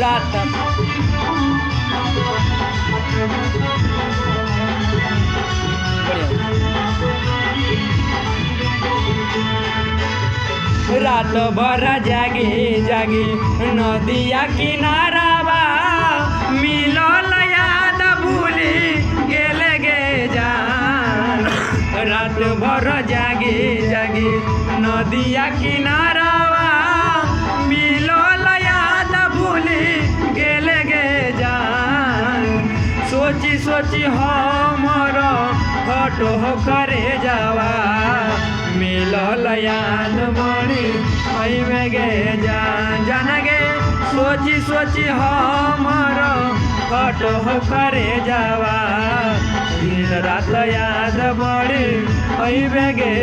रात रात भर जागी जागी नदिया किनारावा मिलल याद भूली गेले गे जान रात भर जागी जागी नदिया किनारावा मिलल याद भूली गेले गे जान सोची सोची हमर फटो करे जावा मिलल याद बड़ी में गे जान जान गे सोची सोची हमर फटो करे जावा दिन रात याद बड़ी में गे